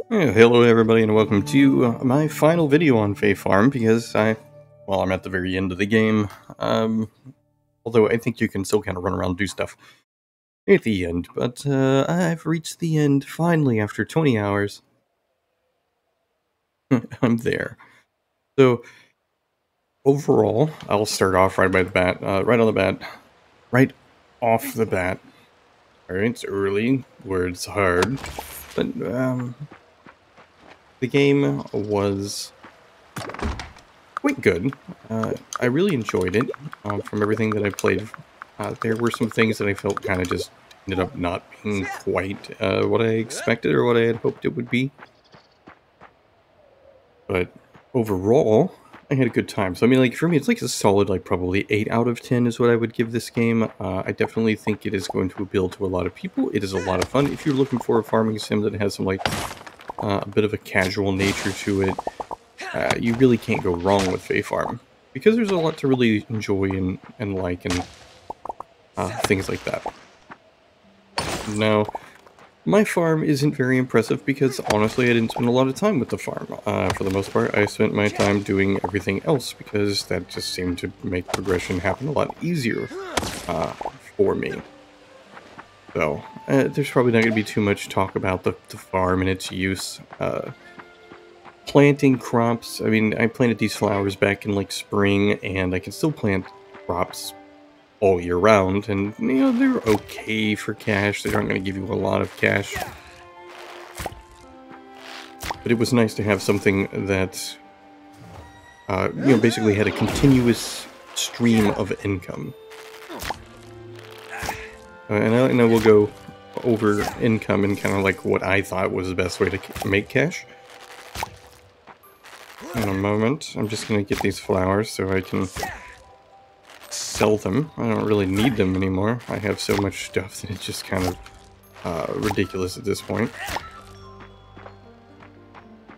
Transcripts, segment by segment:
Hello everybody and welcome to my final video on Fae Farm because I'm at the very end of the game. Although I think you can still kind of run around and do stuff at the end, but I've reached the end finally after 20 hours. I'm there. So overall, I'll start off right off the bat. Alright, it's early, where it's hard, but the game was quite good. I really enjoyed it. From everything that I played, there were some things that I felt kind of just ended up not being quite what I expected or what I had hoped it would be. But overall, I had a good time. So I mean, like, for me, it's like a solid, like, probably 8 out of 10 is what I would give this game. I definitely think it is going to appeal to a lot of people. It is a lot of fun. If you're looking for a farming sim that has some, like, a bit of a casual nature to it, you really can't go wrong with Fae Farm, because there's a lot to really enjoy and like, and things like that. Now, my farm isn't very impressive because, honestly, I didn't spend a lot of time with the farm. For the most part, I spent my time doing everything else, because that just seemed to make progression happen a lot easier for me. So, there's probably not going to be too much talk about the farm and its use. Planting crops, I mean, I planted these flowers back in, like, spring, and I can still plant crops all year round, and, you know, they're okay for cash. They aren't going to give you a lot of cash. But it was nice to have something that, you know, basically had a continuous stream of income. And I will go over income and kind of, like, what I thought was the best way to make cash in a moment. I'm just going to get these flowers so I can sell them. I don't really need them anymore. I have so much stuff that it's just kind of ridiculous at this point.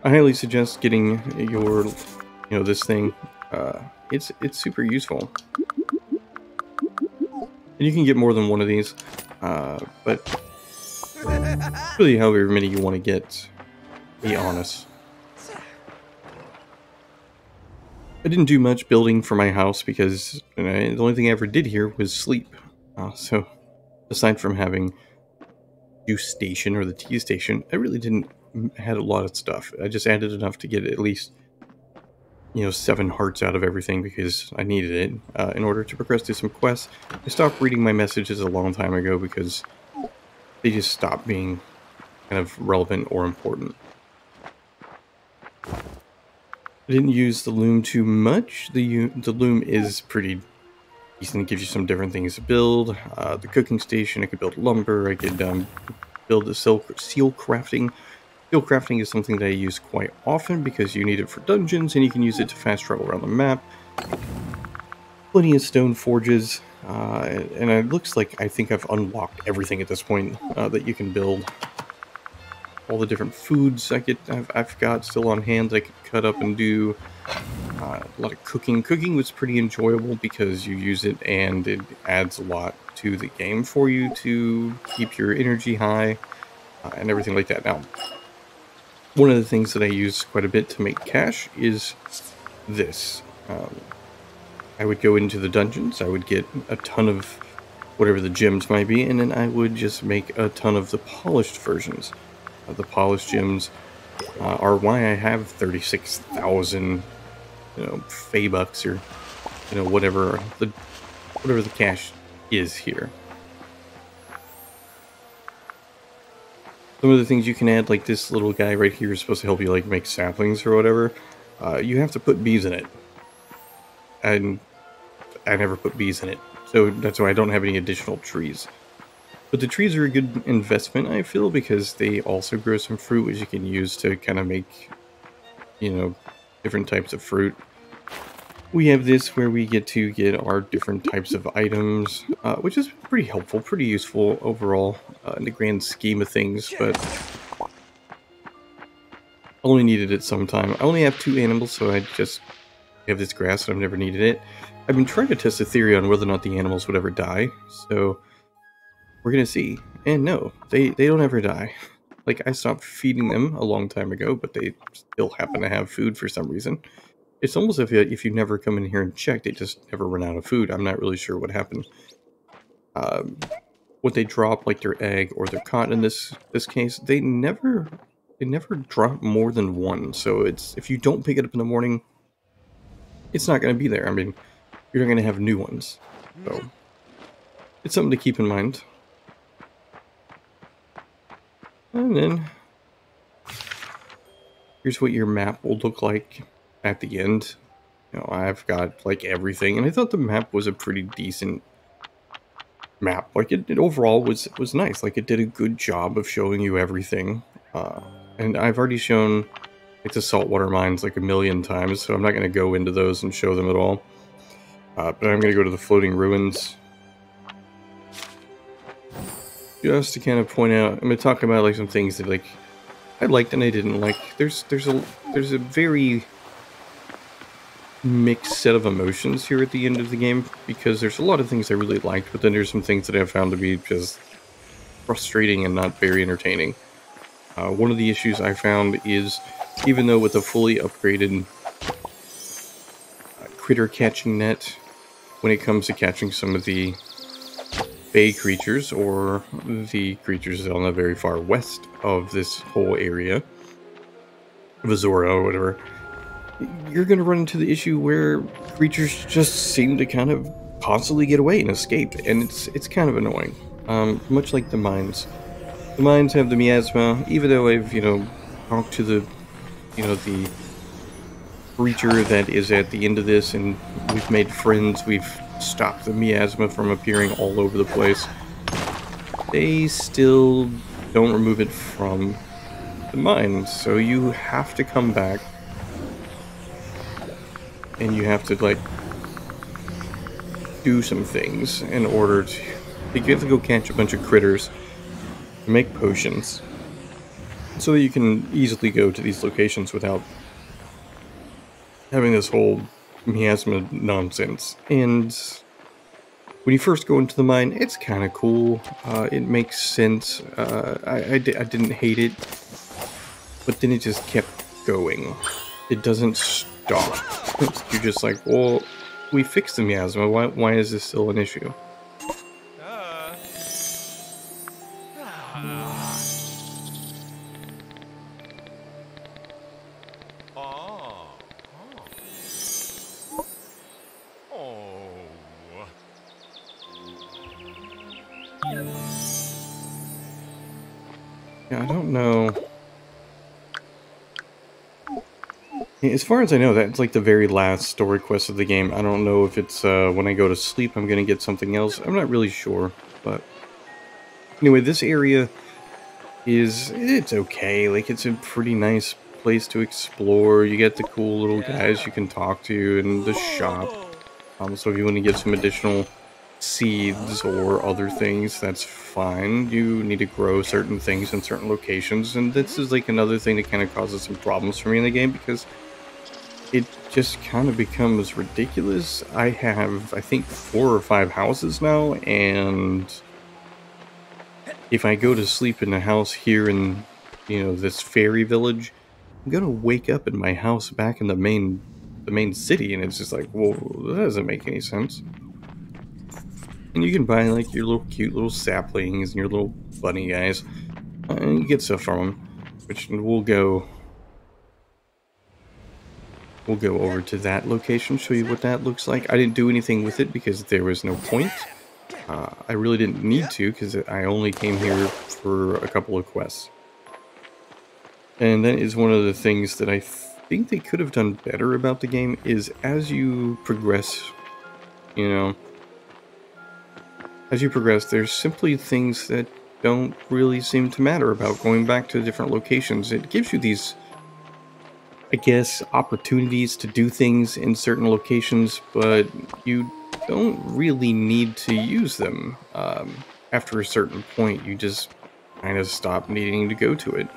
I highly suggest getting your, you know, this thing. It's super useful. And you can get more than one of these, but really however many you want to get, be honest. I didn't do much building for my house because, you know, the only thing I ever did here was sleep. So, aside from having juice station or the tea station, I really didn't had a lot of stuff. I just added enough to get at least, you know, 7 hearts out of everything because I needed it in order to progress through some quests. I stopped reading my messages a long time ago because they just stopped being kind of relevant or important. I didn't use the loom too much. The loom is pretty decent. It gives you some different things to build. The cooking station, I could build lumber. I could build the seal crafting. Seal crafting is something that I use quite often because you need it for dungeons and you can use it to fast travel around the map. Plenty of stone forges. And it looks like I think I've unlocked everything at this point that you can build. All the different foods I've got still on hand that I could cut up and do. A lot of cooking. Cooking was pretty enjoyable because you use it and it adds a lot to the game for you to keep your energy high and everything like that. Now, one of the things that I use quite a bit to make cash is this. I would go into the dungeons, I would get a ton of whatever the gems might be, and then I would just make a ton of the polished versions. The polished gems are why I have 36,000, you know, Fae bucks, or, you know, whatever the cash is here. Some of the things you can add, like this little guy right here, is supposed to help you, like, make saplings or whatever. You have to put bees in it, and I never put bees in it, so that's why I don't have any additional trees. But the trees are a good investment, I feel, because they also grow some fruit, which you can use to kind of make, you know, different types of fruit. We have this where we get to get our different types of items, which is pretty helpful, pretty useful overall in the grand scheme of things, but I only needed it sometime. I only have 2 animals, so I just have this grass and I've never needed it. I've been trying to test a theory on whether or not the animals would ever die, so we're gonna see. And no, they don't ever die. Like, I stopped feeding them a long time ago, but they still happen to have food for some reason. It's almost if you never come in here and check, they just never run out of food. I'm not really sure what happened. Um, what they drop, like their egg or their cot in this case, they never drop more than one. So it's if you don't pick it up in the morning, it's not going to be there. I mean, you're not going to have new ones. So it's something to keep in mind. And then here's what your map will look like at the end. You know, I've got like everything, and I thought the map was a pretty decent map. Like it overall was nice. Like it did a good job of showing you everything. And I've already shown like the saltwater mines like a million times, so I'm not going to go into those and show them at all. But I'm going to go to the floating ruins just to kind of point out. I'm going to talk about like some things that like I liked and I didn't like. There's a very mixed set of emotions here at the end of the game, because there's a lot of things I really liked, but then there's some things that I found to be just frustrating and not very entertaining. One of the issues I found is, even though with a fully upgraded critter catching net, when it comes to catching some of the Fae creatures, or the creatures on the very far west of this whole area, Vizora or whatever, you're going to run into the issue where creatures just seem to kind of constantly get away and escape, and it's kind of annoying. Much like the mines. The mines have the miasma, even though I've, talked to the creature that is at the end of this, and we've made friends, we've stopped the miasma from appearing all over the place. They still don't remove it from the mines, so you have to come back and you have to like do some things in order to, like, you have to go catch a bunch of critters, make potions, so that you can easily go to these locations without having this whole miasma nonsense. And when you first go into the mine, it's kind of cool. It makes sense. I didn't hate it, but then it just kept going. It doesn't stop. You're just like, well, we fixed the miasma. Why is this still an issue? Yeah, I don't know. As far as I know, that's like the very last story quest of the game. I don't know if it's when I go to sleep I'm gonna get something else. I'm not really sure, but anyway, this area it's okay. Like, it's a pretty nice place to explore. You get the cool little guys you can talk to in the shop. So if you want to get some additional seeds or other things, that's fine. You need to grow certain things in certain locations, and this is like another thing that kind of causes some problems for me in the game, because it just kind of becomes ridiculous. I have, I think, 4 or 5 houses now, and if I go to sleep in a house here in, this fairy village, I'm gonna wake up in my house back in the main city, and it's just like, well, that doesn't make any sense. And you can buy like your little cute little saplings and your little bunny guys, and you get stuff from them, which we'll go over to that location, show you what that looks like. I didn't do anything with it because there was no point. I really didn't need to, because I only came here for a couple of quests. And that is one of the things that I think they could have done better about the game, is as you progress, there's simply things that don't really seem to matter about going back to different locations. It gives you these, I guess, opportunities to do things in certain locations, but you don't really need to use them. After a certain point, you just kind of stop needing to go to it.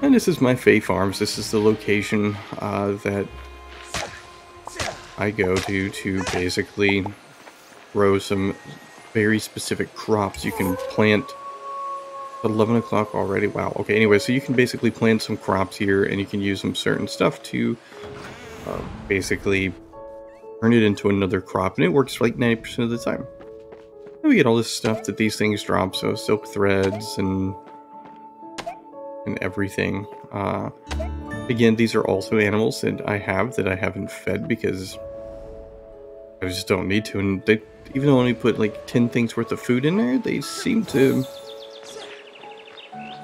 And this is my Fae Farms. This is the location that I go to basically grow some very specific crops. You can plant at 11 o'clock already. Wow. Okay. Anyway, so you can basically plant some crops here, and you can use some certain stuff to basically turn it into another crop, and it works like 90% of the time. And we get all this stuff that these things drop, so silk threads and everything. Again, these are also animals that I haven't fed because I just don't need to, and they, even though I only put like 10 things worth of food in there, they seem to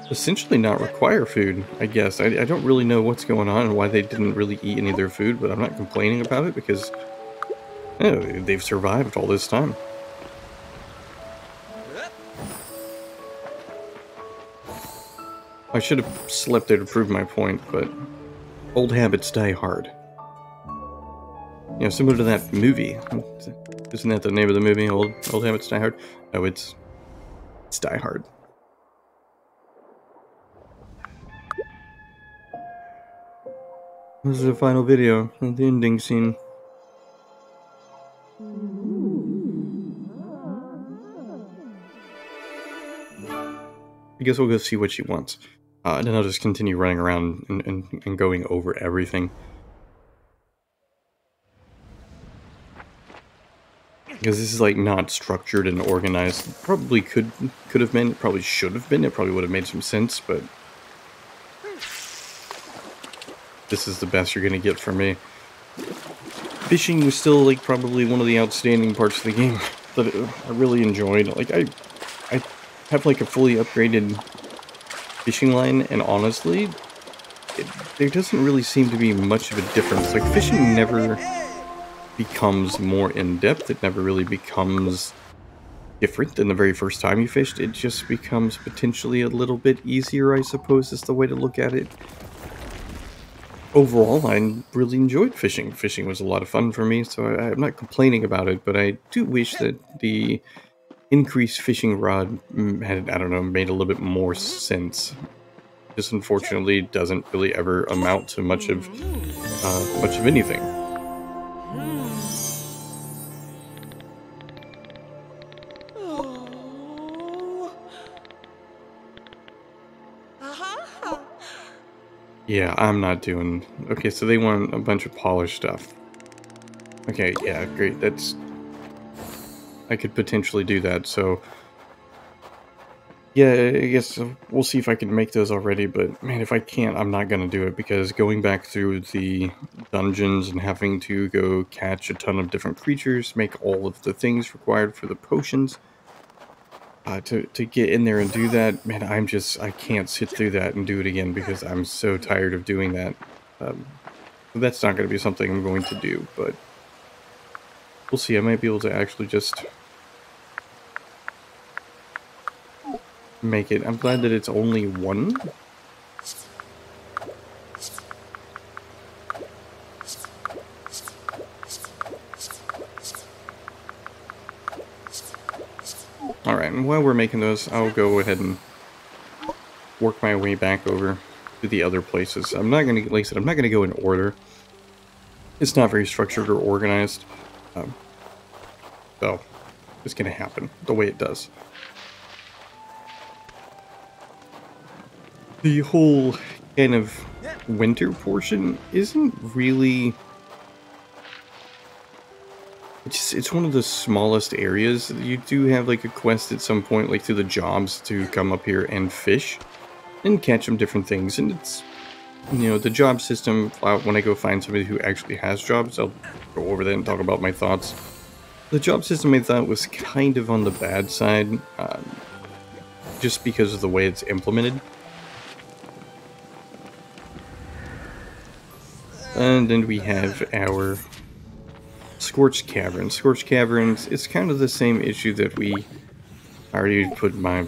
essentially not require food, I guess. I don't really know what's going on and why they didn't really eat any of their food, but I'm not complaining about it because they've survived all this time. I should have slept there to prove my point, but old habits die hard. You know, similar to that movie. Isn't that the name of the movie? Old Habits Die Hard? No, it's Die Hard. This is the final video, the ending scene. I guess we'll go see what she wants. And then I'll just continue running around and going over everything. Because this is like not structured and organized. Probably could have been, probably should have been, it probably would have made some sense, but this is the best you're gonna get from me. Fishing was still like probably one of the outstanding parts of the game that I really enjoyed. Like I have like a fully upgraded fishing line, and honestly, there doesn't really seem to be much of a difference. Like fishing never becomes more in-depth, it never really becomes different than the very first time you fished. It just becomes potentially a little bit easier, I suppose, is the way to look at it. Overall, I really enjoyed fishing. Fishing was a lot of fun for me, so I'm not complaining about it, but I do wish that the increased fishing rod had, I don't know, made a little bit more sense. This unfortunately doesn't really ever amount to much of anything. Yeah, I'm not doing... Okay, so they want a bunch of polished stuff. Okay, yeah, great. That's... I could potentially do that, so... Yeah, I guess we'll see if I can make those already, but man, if I can't, I'm not gonna do it, because going back through the dungeons and having to go catch a ton of different creatures, make all of the things required for the potions... to get in there and do that, man, I can't sit through that and do it again because I'm so tired of doing that. That's not going to be something I'm going to do, but we'll see. I might be able to actually just make it. I'm glad that it's only one. Alright, and while we're making those, I'll go ahead and work my way back over to the other places. I'm not going to, like I said, I'm not going to go in order. It's not very structured or organized. So, it's going to happen the way it does. The whole kind of winter portion isn't really... It's one of the smallest areas. You do have like a quest at some point, like through the jobs, to come up here and fish and catch some different things. And it's, you know, the job system, when I go find somebody who actually has jobs, I'll go over that and talk about my thoughts. The job system I thought was kind of on the bad side, just because of the way it's implemented. And then we have our Scorched Caverns. Scorched Caverns, it's kind of the same issue that I already put my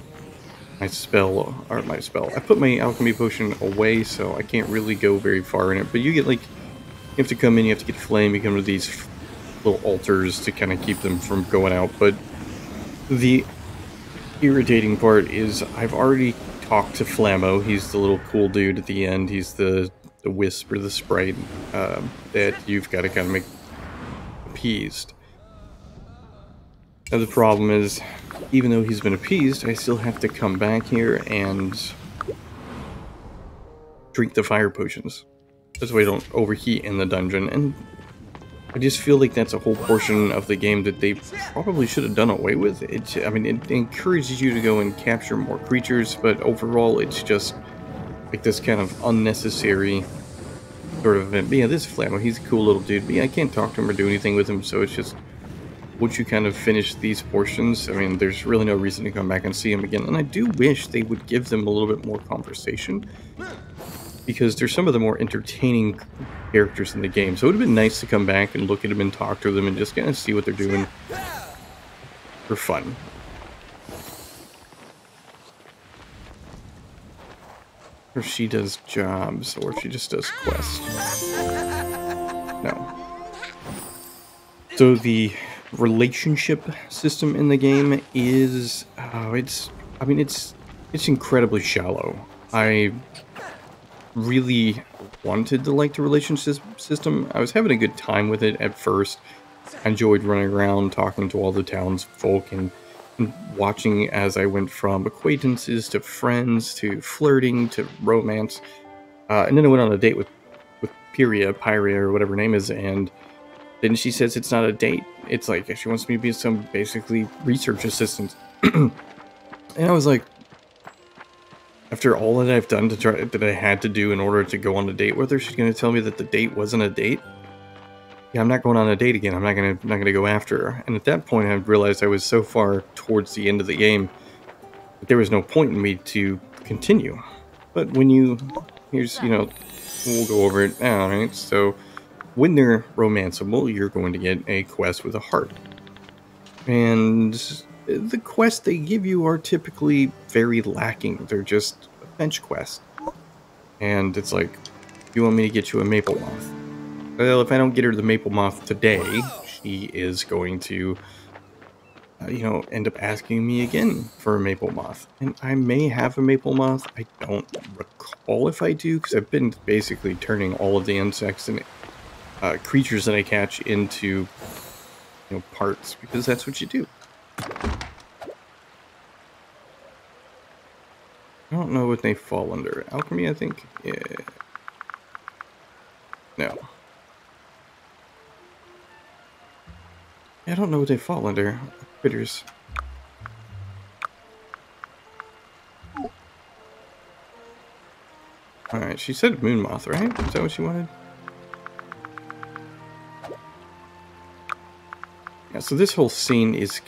spell. I put my alchemy potion away, so I can't really go very far in it. But you get like, you have to come in, you have to get flame, you come to these little altars to kind of keep them from going out. But the irritating part is I've already talked to Flammo. He's the little cool dude at the end. He's the wisp or the sprite that you've got to kind of make appeased. Now the problem is, even though he's been appeased, I still have to come back here and drink the fire potions. This way I don't overheat in the dungeon, and I just feel like that's a whole portion of the game that they probably should have done away with. I mean, it encourages you to go and capture more creatures, but overall it's just like this kind of unnecessary sort of event. But yeah, this Flammo, he's a cool little dude, but yeah, I can't talk to him or do anything with him, so it's just, once you kind of finish these portions, I mean, there's really no reason to come back and see him again. And I do wish they would give them a little bit more conversation, because they're some of the more entertaining characters in the game. So it would have been nice to come back and look at them and talk to them and just kind of see what they're doing for fun. Or she does jobs, or she just does quests. No. So the relationship system in the game is, it's incredibly shallow. I really wanted to like the relationship system. I was having a good time with it at first. I enjoyed running around, talking to all the townsfolk, and watching as I went from acquaintances to friends to flirting to romance. And then I went on a date with Pyria, or whatever her name is, and then she says it's not a date. It's like she wants me to be some basically research assistant. And I was like, after all that I've done that I had to do in order to go on a date with her, she's going to tell me that the date wasn't a date? Yeah, I'm not going on a date again. I'm not gonna go after her. And at that point, I realized I was so far towards the end of the game that there was no point in me to continue. But when we'll go over it now, right? So, when they're romanceable, you're going to get a quest with a heart. And the quests they give you are typically very lacking. They're just a bench quest. And it's like, you want me to get you a maple moth? Well, if I don't get her the maple moth today, she is going to, end up asking me again for a maple moth. And I may have a maple moth. I don't recall if I do, because I've been basically turning all of the insects and creatures that I catch into, parts, because that's what you do. I don't know what they fall under. Alchemy, I think? Yeah. No. I don't know what they fall under. Critters. Alright, she said moon moth, right? Is that what she wanted? Yeah, so this whole scene is...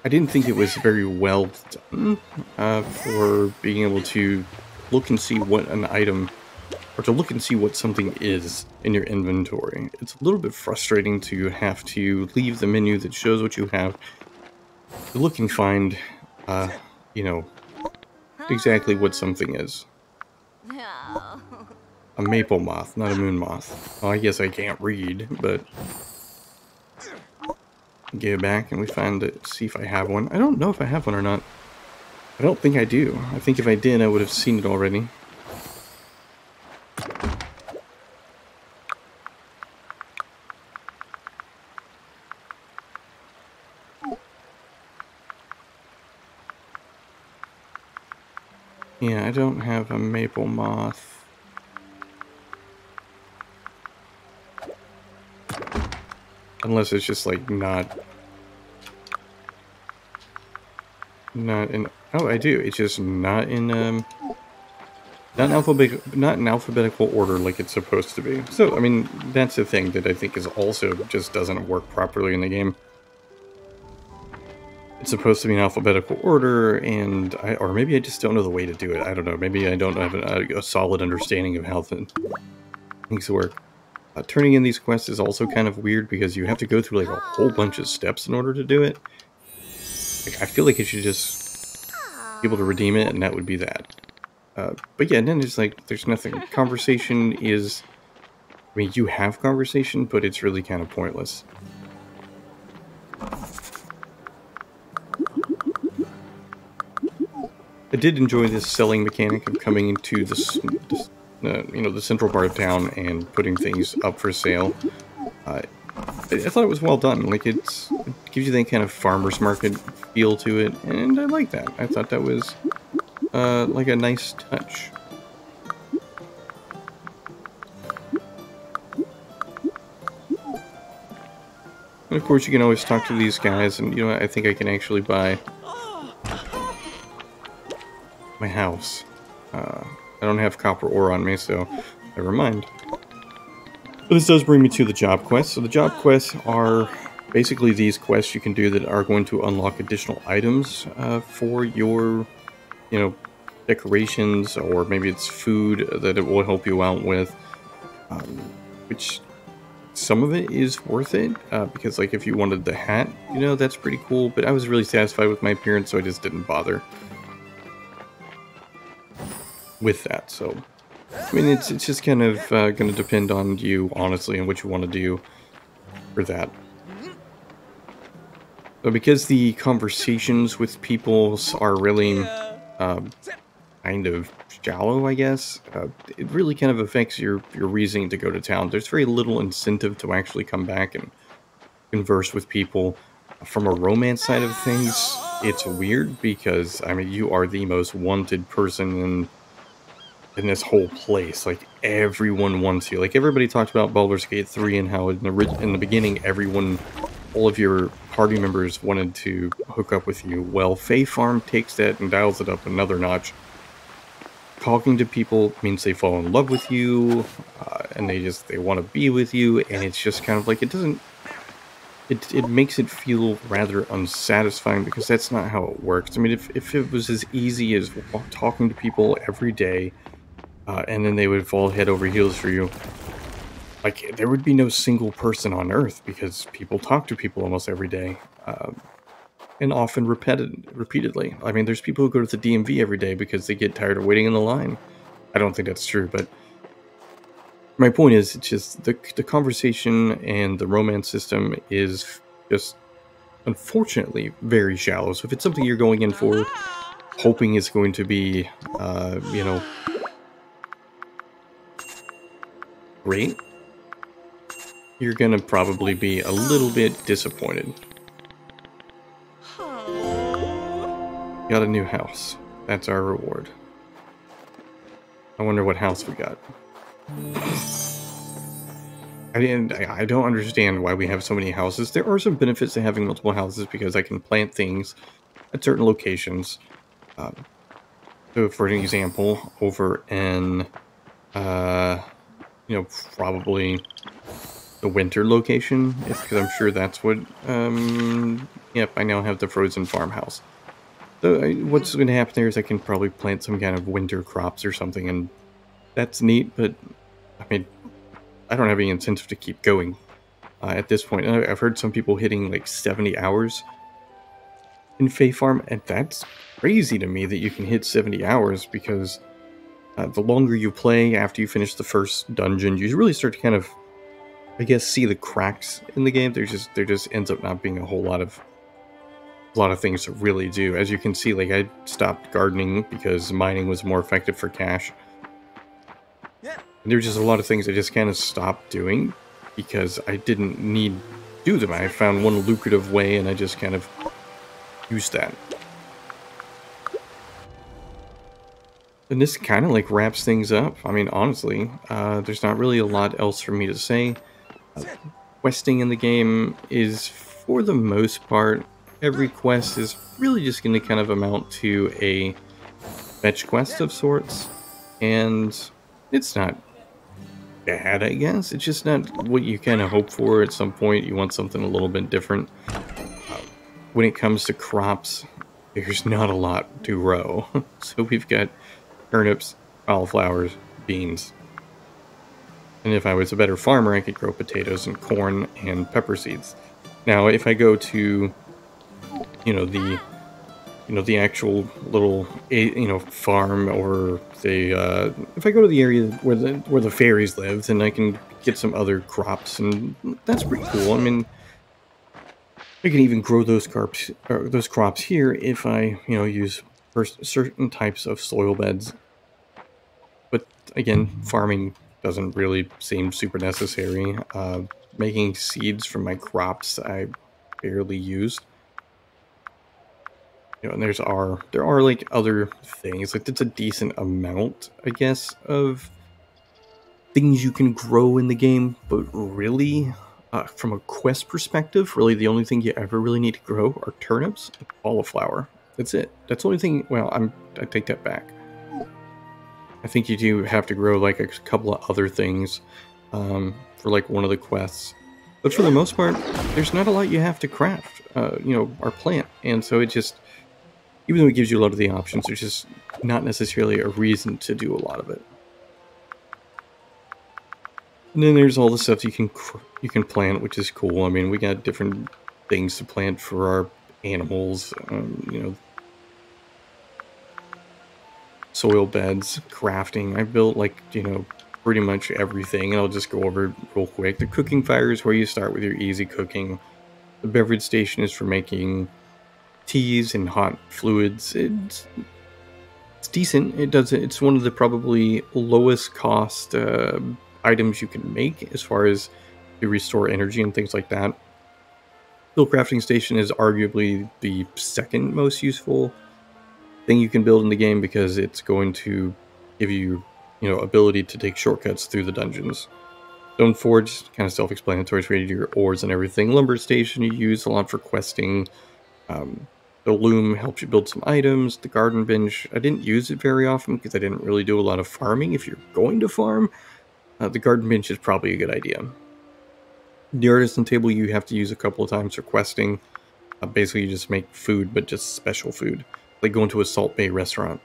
I didn't think it was very well done for being able to look and see what an item, or to look and see what something is in your inventory. It's a little bit frustrating to have to leave the menu that shows what you have to look and find, exactly what something is. A maple moth, not a moon moth. Well, I guess I can't read, but... Get it back and we find it, see if I have one. I don't know if I have one or not. I don't think I do. I think if I did, I would have seen it already. Yeah, I don't have a maple moth. Unless it's just like not in. Oh, I do. It's just not in not in alphabetical order like it's supposed to be. So I mean, that's the thing that I think is also just doesn't work properly in the game. It's supposed to be in alphabetical order, and or maybe I just don't know the way to do it. I don't know. Maybe I don't have a solid understanding of how things work. Turning in these quests is also kind of weird because you have to go through like a whole bunch of steps in order to do it. Like, I feel like you should just be able to redeem it, and that would be that. But yeah, and then it's like, there's nothing. Conversation is... I mean, you have conversation, but it's really kind of pointless. I did enjoy this selling mechanic of coming into this the central part of town and putting things up for sale. I thought it was well done. Like it gives you that kind of farmer's market feel to it, and I like that. I thought that was like a nice touch. And of course, you can always talk to these guys, and you know what? I think I can actually buy my house. I don't have copper ore on me, so never mind. But this does bring me to the job quests. So the job quests are basically these quests you can do that are going to unlock additional items for your, you know, decorations, or maybe it's food that it will help you out with, which some of it is worth it, because like if you wanted the hat, you know, that's pretty cool, but I was really satisfied with my appearance, so I just didn't bother with that. So I mean, it's just kind of going to depend on you, honestly, and what you want to do for that. So because the conversations with people are really kind of shallow, I guess, it really kind of affects your reasoning to go to town. There's very little incentive to actually come back and converse with people. From a romance side of things, it's weird because, I mean, you are the most wanted person in this whole place. Like, everyone wants you. Like, everybody talked about Baldur's Gate 3 and how in the beginning, all of your party members wanted to hook up with you. Well, Fae Farm takes that and dials it up another notch. Talking to people means they fall in love with you, and they want to be with you, and it's just kind of like, it makes it feel rather unsatisfying, because that's not how it works. I mean, if it was as easy as talking to people every day, and then they would fall head over heels for you, like, there would be no single person on Earth, because people talk to people almost every day, and often repeatedly. I mean, there's people who go to the DMV every day because they get tired of waiting in the line. I don't think that's true, but my point is, it's just the conversation and the romance system is just, unfortunately, very shallow. So if it's something you're going in for, hoping it's going to be, you know, great, you're gonna probably be a little bit disappointed. Got a new house. That's our reward. I wonder what house we got. I don't understand why we have so many houses. There are some benefits to having multiple houses, because I can plant things at certain locations. So for an example, over in, you know, probably the winter location, because I'm sure that's what, yep, I now have the frozen farmhouse. So what's going to happen there is I can probably plant some kind of winter crops or something, and that's neat, but, I mean, I don't have any incentive to keep going at this point. I've heard some people hitting like 70 hours in Fae Farm, and that's crazy to me that you can hit 70 hours, because the longer you play after you finish the first dungeon, you really start to kind of, I guess, see the cracks in the game. There just ends up not being a lot of things to really do. As you can see, like, I stopped gardening because mining was more effective for cash. And there's just a lot of things I just kind of stopped doing because I didn't need to do them. I found one lucrative way, and I just kind of used that. And this kind of like wraps things up. I mean, honestly, there's not really a lot else for me to say. Questing in the game is, for the most part, every quest is really just going to kind of amount to a fetch quest of sorts. And it's not bad, I guess. It's just not what you kind of hope for. At some point, you want something a little bit different. When it comes to crops, there's not a lot to grow. So we've got turnips, cauliflowers, beans. And if I was a better farmer, I could grow potatoes and corn and pepper seeds. Now, if I go to, the actual little, farm, or if I go to the area where the fairies live, then I can get some other crops, and that's pretty cool. I mean, I can even grow those crops here if I, use certain types of soil beds. But again, farming doesn't really seem super necessary. making seeds from my crops I barely used. You know, and there are like other things. Like it's a decent amount, I guess, of things you can grow in the game, but really, from a quest perspective, really the only thing you ever really need to grow are turnips and cauliflower. That's it. That's the only thing. Well, I take that back. I think you do have to grow like a couple of other things for like one of the quests, but for the most part, there's not a lot you have to craft. You know, or plant, and so it just, even though it gives you a lot of the options, there's just not necessarily a reason to do a lot of it. And then there's all the stuff you can plant, which is cool. I mean, we got different things to plant for our animals. You know, soil beds, crafting. I built like, you know, pretty much everything, and I'll just go over it real quick. The cooking fire is where you start with your easy cooking. The beverage station is for making teas and hot fluids. It's decent. It's one of the probably lowest cost items you can make as far as to restore energy and things like that. The crafting station is arguably the second most useful thing you can build in the game because it's going to give you, you know, ability to take shortcuts through the dungeons. Stone Forge, kind of self-explanatory, it's where you do your ores and everything. Lumber Station you use a lot for questing. The loom helps you build some items. The garden bench, I didn't use it very often because I didn't really do a lot of farming. If you're going to farm, the garden bench is probably a good idea. The artisan table you have to use a couple of times for questing. Basically, you just make food, but just special food. Like going to a Salt Bay restaurant.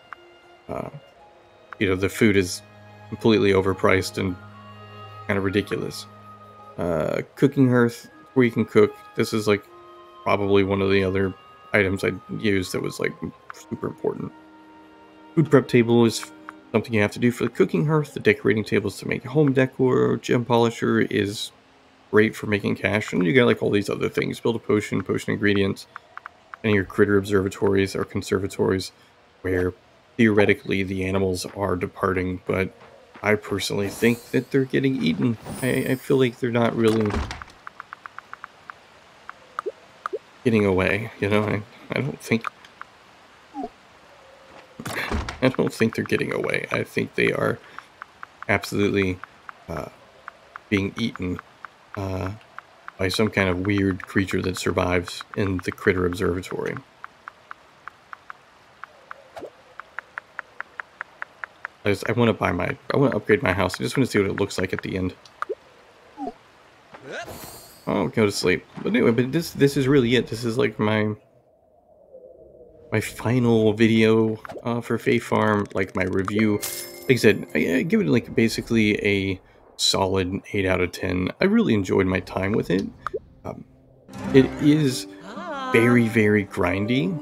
You know, the food is completely overpriced and kind of ridiculous. Cooking hearth, where you can cook. This is like probably one of the other items I used that was like super important. Food prep table is something you have to do for the cooking hearth. The decorating tables to make home decor. Gem polisher is great for making cash, and you got like all these other things. Build a potion ingredients, and your critter observatories or conservatories, where theoretically the animals are departing, but I personally think that they're getting eaten. I feel like they're not really getting away, you know. I don't think they're getting away. I think they are absolutely being eaten by some kind of weird creature that survives in the critter observatory. I want to upgrade my house. I just want to see what it looks like at the end. Oh, go to sleep. But anyway, but this is really it. This is like my final video for Fae Farm, like my review. Like I said, I give it like basically a solid 8 out of 10. I really enjoyed my time with it. It is very, very grindy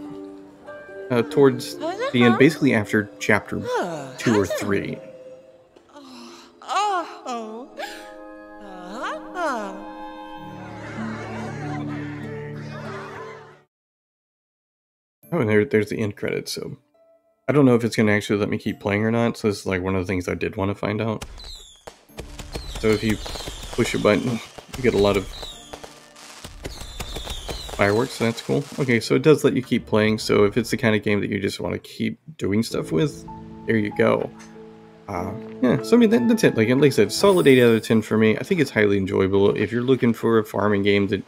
towards the end, basically after chapter 2 or 3. Oh, and there's the end credits, so I don't know if it's going to actually let me keep playing or not, so this is like one of the things I did want to find out. So if you push a button, you get a lot of fireworks, so that's cool. Okay, so it does let you keep playing, so if it's the kind of game that you just want to keep doing stuff with, there you go. Yeah, so I mean, that's it. Like I said, solid 8 out of 10 for me. I think it's highly enjoyable. If you're looking for a farming game that,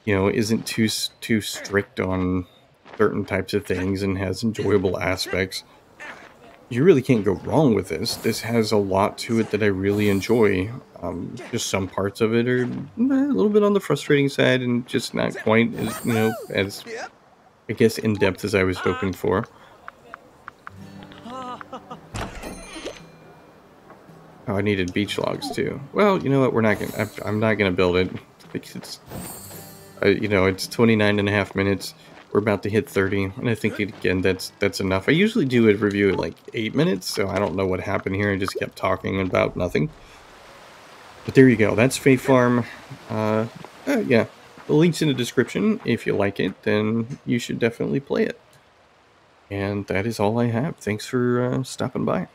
you know, isn't too strict on certain types of things and has enjoyable aspects, you really can't go wrong with this. This has a lot to it that I really enjoy. Just some parts of it are a little bit on the frustrating side and just not quite as, you know, as, I guess, in-depth as I was hoping for. Oh, I needed beach logs too. Well, you know what? I'm not gonna build it. It's, you know, it's 29.5 minutes. We're about to hit 30, and I think, again, that's enough. I usually do a review at like 8 minutes, so I don't know what happened here. I just kept talking about nothing. But there you go. That's Fae Farm. Yeah, the link's in the description. If you like it, then you should definitely play it. And that is all I have. Thanks for stopping by.